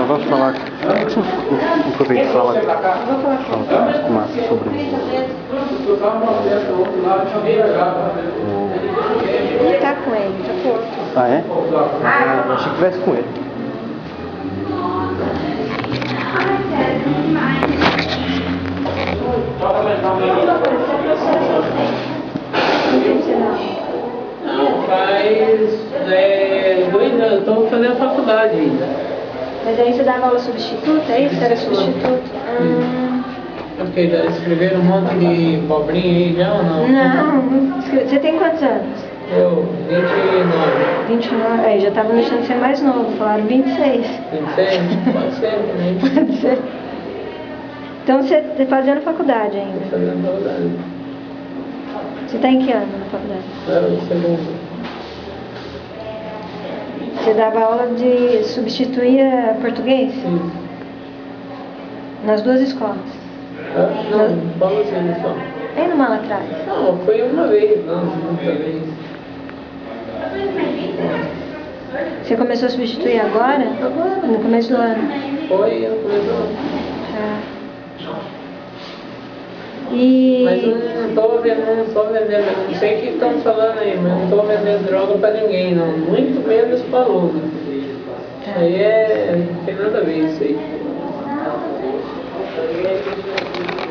vamos falar. O que eu tenho que falar? Vou falar Com Márcia sobre Não tá com ele, tá com outro. Ah, é? Ah, achei que tivesse com ele. Não, faz 2 anos, estou fazendo faculdade ainda. Mas aí você dava aula substituta, é isso? Você era substituto? Porque já escreveram um monte de abobrinha aí já ou não? Não, você tem quantos anos? Eu, 29. 29, aí já tava deixando de ser mais novo, falaram 26. 26? Pode ser também. Pode ser. Então você está fazendo faculdade ainda? Estou fazendo faculdade. Você está em que ano na faculdade? Era o segundo. Você dava aula de substituir português? Sim. Nas duas escolas? Não, como assim só? Aí no mal atrás? Não, foi uma vez, não, muita vez. Você começou a substituir agora? Agora. No começo do ano? Foi, eu comecei. Tá. E... Mas eu não estou vendendo, não sei o que estão falando aí, mas não estou vendendo droga para ninguém, não. Muito menos para aluno. Tá. Isso aí não tem nada a ver isso aí.